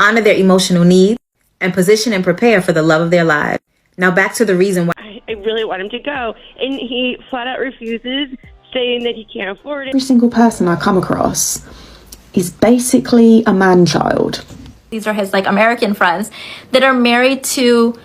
honor their emotional needs, and position and prepare for the love of their lives. Now back to the reason why I really want him to go, and he flat out refuses, saying that he can't afford it. Every single person I come across is basically a man-child. These are his American friends that are married to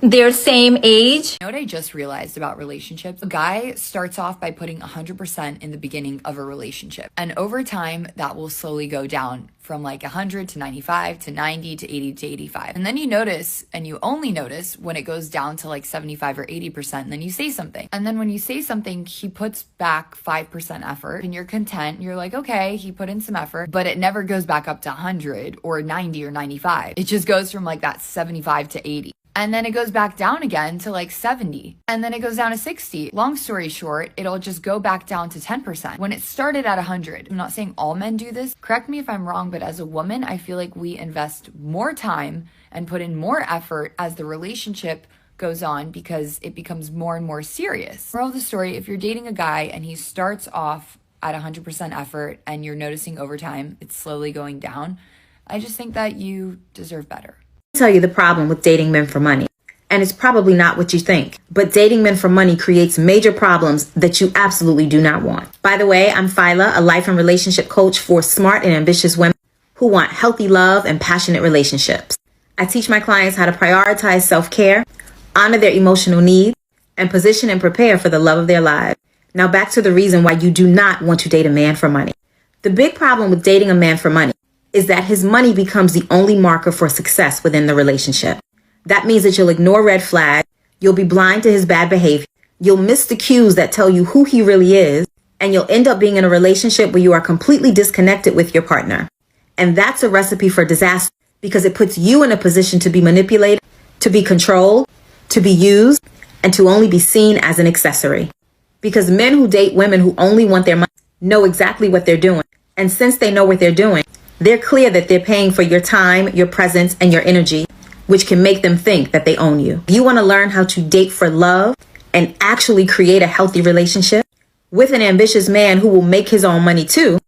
their same age. You know what I just realized about relationships? A guy starts off by putting 100% in the beginning of a relationship. And over time, that will slowly go down from 100 to 95 to 90 to 80 to 85. And then you notice, and you only notice when it goes down to 75 or 80%, and then you say something. And then when you say something, he puts back 5% effort and you're content. You're like, okay, he put in some effort, but it never goes back up to 100 or 90 or 95. It just goes from that 75 to 80. And then it goes back down again to 70. And then it goes down to 60. Long story short, it'll just go back down to 10%. When it started at 100, I'm not saying all men do this. Correct me if I'm wrong, but as a woman, I feel like we invest more time and put in more effort as the relationship goes on because it becomes more and more serious. Moral of the story, if you're dating a guy and he starts off at 100% effort and you're noticing over time it's slowly going down, I just think that you deserve better. tell you the problem with dating men for money. And it's probably not what you think. But dating men for money creates major problems that you absolutely do not want. By the way, I'm Phyla, a life and relationship coach for smart and ambitious women who want healthy love and passionate relationships. I teach my clients how to prioritize self-care, honor their emotional needs, and position and prepare for the love of their lives. Now back to the reason why you do not want to date a man for money. The big problem with dating a man for money is that his money becomes the only marker for success within the relationship. That means that you'll ignore red flags, you'll be blind to his bad behavior, you'll miss the cues that tell you who he really is, and you'll end up being in a relationship where you are completely disconnected with your partner. And that's a recipe for disaster because it puts you in a position to be manipulated, to be controlled, to be used, and to only be seen as an accessory. Because men who date women who only want their money know exactly what they're doing. And since they know what they're doing, they're clear that they're paying for your time, your presence, and your energy, which can make them think that they own you. If you want to learn how to date for love and actually create a healthy relationship with an ambitious man who will make his own money too,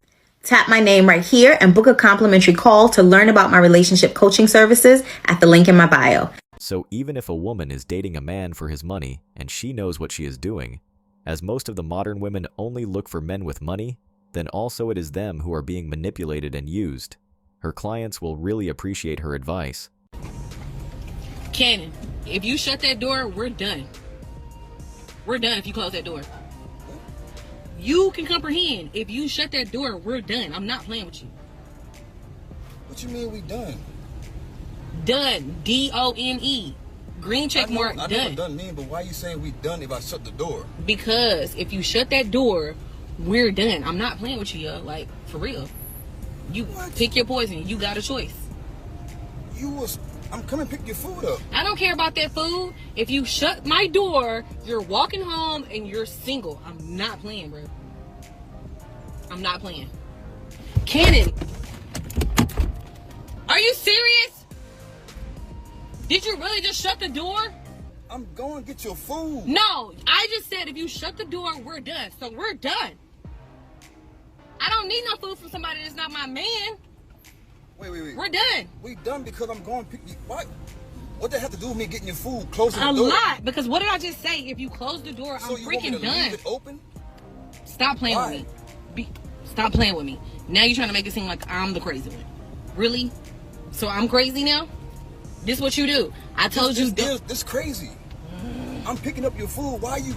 tap my name right here and book a complimentary call to learn about my relationship coaching services at the link in my bio. So even if a woman is dating a man for his money and she knows what she is doing, as most of the modern women only look for men with money, then also it is them who are being manipulated and used. Her clients will really appreciate her advice. Cannon, if you shut that door, we're done. We're done if you close that door. You can comprehend. If you shut that door, we're done. I'm not playing with you. What you mean we done? Done. D-O-N-E. Green check mark, I know done. what done mean, but why are you saying we done if I shut the door? Because if you shut that door, we're done. I'm not playing with you, yo. Like, for real. You pick your poison. You got a choice. I'm coming to pick your food up. I don't care about that food. If you shut my door, you're walking home and you're single. I'm not playing, bro. I'm not playing. Cannon, are you serious? Did you really just shut the door? I'm going to get your food. No, I just said if you shut the door, we're done. So we're done. I don't need no food from somebody that's not my man. Wait. We're done. We done because I'm going to pick you. What? What that have to do with me getting your food, closing the door? A lot. Because what did I just say? If you close the door, So I'm you want me freaking to done. leave it open? Stop playing Why? with me. Stop playing with me. Now you're trying to make it seem like I'm the crazy one. Really? So I'm crazy now? This what you do. I told you. This crazy. I'm picking up your food. Why are you?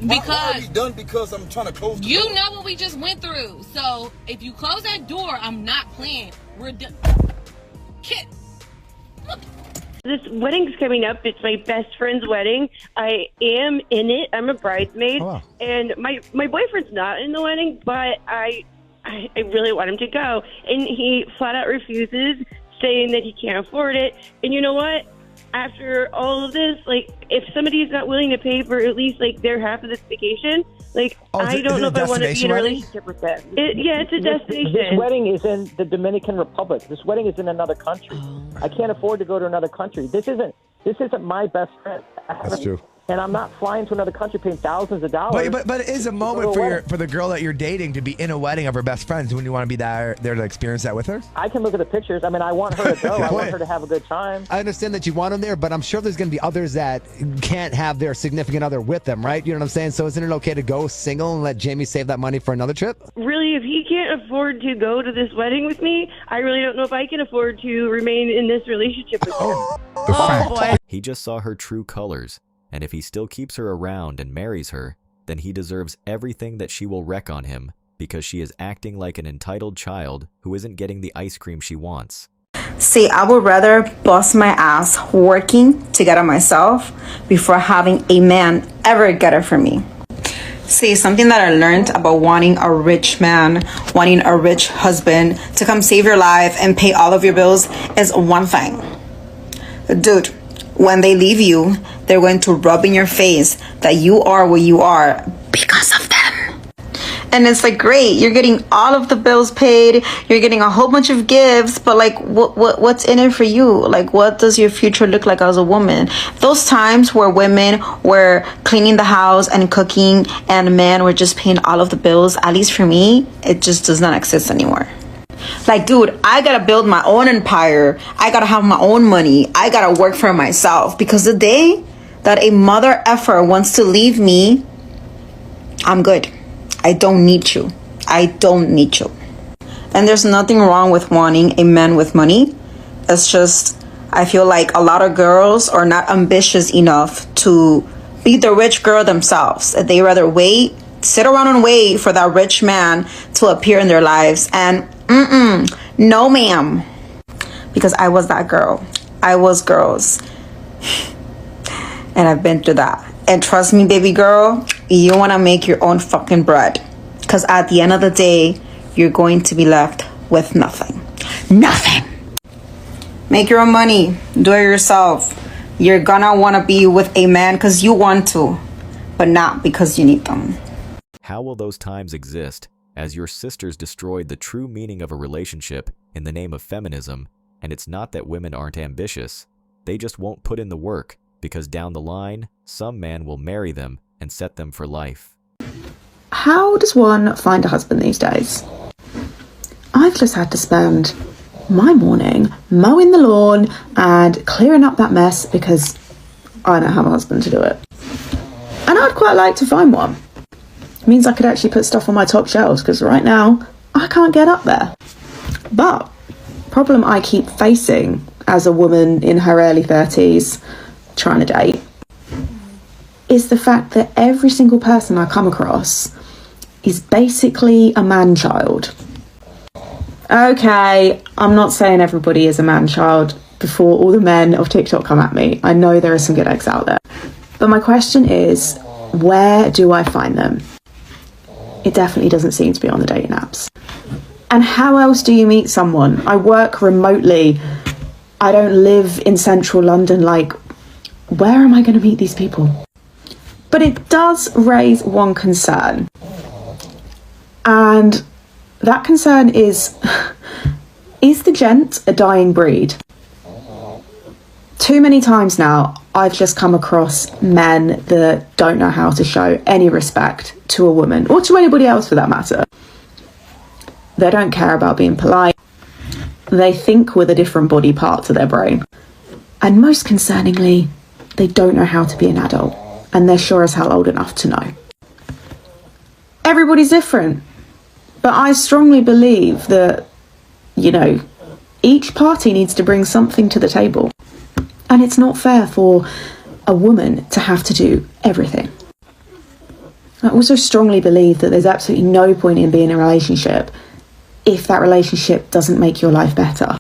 Because why are we done? Because I'm trying to close the door. You know what we just went through. So if you close that door, I'm not playing. We're done. Kid. Look. This wedding's coming up. It's my best friend's wedding. I am in it. I'm a bridesmaid. Oh, wow. And my boyfriend's not in the wedding, but I really want him to go. And he flat out refuses, saying that he can't afford it. And you know what? After all of this, like, if somebody's not willing to pay for at least, like, their half of this vacation, like, I don't know if I want to be in a relationship with them. Yeah, it's a destination. This wedding is in the Dominican Republic. This wedding is in another country. I can't afford to go to another country. This isn't my best friend. That's true. And I'm not flying to another country paying thousands of dollars. But it is a moment for the girl that you're dating to be in a wedding of her best friends. Wouldn't you want to be there to experience that with her? I can look at the pictures. I mean, I want her to go. I want her to have a good time. I understand that you want them there, but I'm sure there's going to be others that can't have their significant other with them, right? You know what I'm saying? So isn't it okay to go single and let Jamie save that money for another trip? Really, if he can't afford to go to this wedding with me, I really don't know if I can afford to remain in this relationship with him. Oh boy. He just saw her true colors, and if he still keeps her around and marries her, then he deserves everything that she will wreak on him because she is acting like an entitled child who isn't getting the ice cream she wants. See, I would rather bust my ass working to get it myself before having a man ever get it for me. See, something that I learned about wanting a rich man, wanting a rich husband to come save your life and pay all of your bills is one thing. Dude, when they leave you, they're going to rub in your face that you are what you are because of them. And it's like, great, you're getting all of the bills paid, you're getting a whole bunch of gifts, but like, what's in it for you? Like, what does your future look like as a woman? Those times where women were cleaning the house and cooking and men were just paying all of the bills, at least for me, it just does not exist anymore. Like, dude, I gotta build my own empire. I gotta have my own money. I gotta work for myself, because the day that a mother effer wants to leave me, I'm good. I don't need you. I don't need you. And there's nothing wrong with wanting a man with money. It's just, I feel like a lot of girls are not ambitious enough to be the rich girl themselves. They rather sit around and wait for that rich man to appear in their lives. And no ma'am. Because I was that girl. I was girls. And I've been through that. And trust me, baby girl, you want to make your own fucking bread. Because at the end of the day, you're going to be left with nothing. Nothing. Make your own money. Do it yourself. You're gonna want to be with a man because you want to, but not because you need them. How will those times exist as your sisters destroyed the true meaning of a relationship in the name of feminism? And it's not that women aren't ambitious. They just won't put in the work because down the line, some man will marry them and set them for life. How does one find a husband these days? I've just had to spend my morning mowing the lawn and clearing up that mess because I don't have a husband to do it. And I'd quite like to find one. It means I could actually put stuff on my top shelves, because right now I can't get up there. But problem I keep facing as a woman in her early 30s trying to date is the fact that every single person I come across is basically a man-child. Okay, I'm not saying everybody is a man-child before all the men of TikTok come at me. I know there are some good eggs out there. But my question is, where do I find them? It definitely doesn't seem to be on the dating apps. And how else do you meet someone? I work remotely. I don't live in central London. Like, where am I going to meet these people? But it does raise one concern. And that concern is the gent a dying breed? Too many times now, I've just come across men that don't know how to show any respect to a woman, or to anybody else for that matter. They don't care about being polite. They think with a different body part to their brain. And most concerningly, they don't know how to be an adult. And they're sure as hell old enough to know. Everybody's different. But I strongly believe that, each party needs to bring something to the table. And it's not fair for a woman to have to do everything. I also strongly believe that there's absolutely no point in being in a relationship if that relationship doesn't make your life better.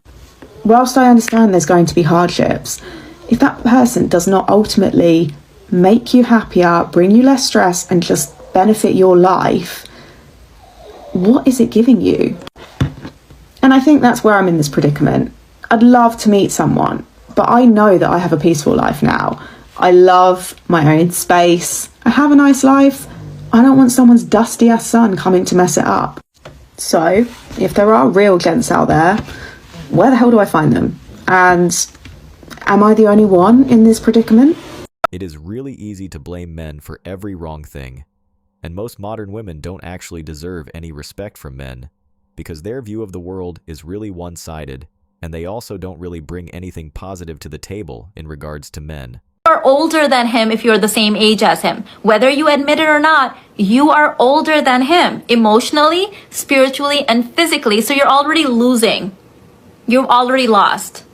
Whilst I understand there's going to be hardships, if that person does not ultimately make you happier, bring you less stress, and just benefit your life, what is it giving you? And I think that's where I'm in this predicament. I'd love to meet someone, but I know that I have a peaceful life now. I love my own space. I have a nice life. I don't want someone's dusty ass son coming to mess it up. So, if there are real gents out there, where the hell do I find them? And am I the only one in this predicament? It is really easy to blame men for every wrong thing, and most modern women don't actually deserve any respect from men because their view of the world is really one-sided, and they also don't really bring anything positive to the table in regards to men. You are older than him if you're the same age as him. Whether you admit it or not, you are older than him emotionally, spiritually, and physically, so you're already losing. You've already lost.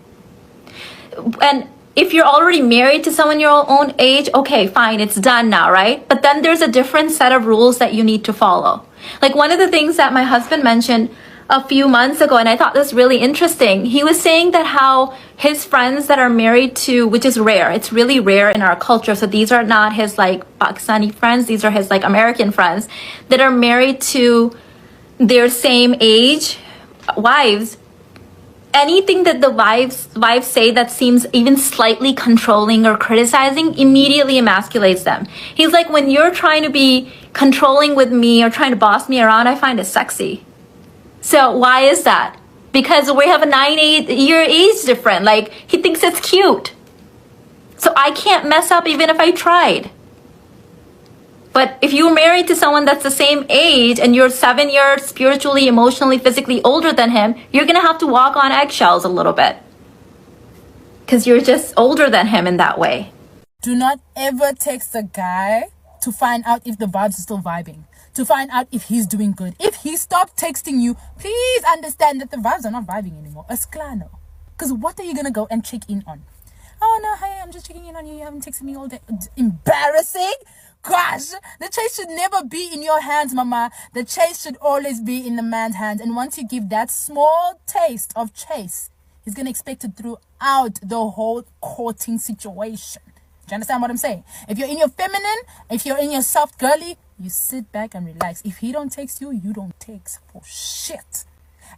And if you're already married to someone your own age, okay, fine, it's done now, right? But then there's a different set of rules that you need to follow. Like one of the things that my husband mentioned a few months ago, and I thought this really interesting, he was saying that how his friends that are married to, which is rare, it's really rare in our culture, so these are not his like Pakistani friends, these are his like American friends that are married to their same age wives. Anything that the wives say that seems even slightly controlling or criticizing immediately emasculates them. He's like, when you're trying to be controlling with me or trying to boss me around, I find it sexy. So why is that? Because we have a 9-8-year age difference. Like, he thinks it's cute. So I can't mess up even if I tried. But if you're married to someone that's the same age and you're 7 years spiritually, emotionally, physically older than him, you're going to have to walk on eggshells a little bit. Because you're just older than him in that way. Do not ever text a guy to find out if the vibes are still vibing. To find out if he's doing good. If he stopped texting you, please understand that the vibes are not vibing anymore. It's clano. Because what are you going to go and check in on? Oh no, hey, I'm just checking in on you. You haven't texted me all day. Embarrassing? Gosh, the chase should never be in your hands, mama. The chase should always be in the man's hands. And once you give that small taste of chase, he's going to expect it throughout the whole courting situation. Do you understand what I'm saying? If you're in your feminine, if you're in your soft girly, you sit back and relax. If he don't text you, you don't text for shit.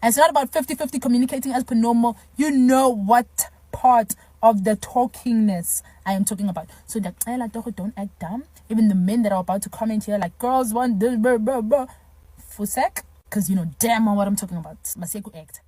And it's not about 50-50 communicating as per normal. You know what part of the talkingness I am talking about. So that don't act dumb. Even the men that are about to comment here like, girls want this, blah, blah, blah. Fusek, because you know damn well what I'm talking about. Maseko act.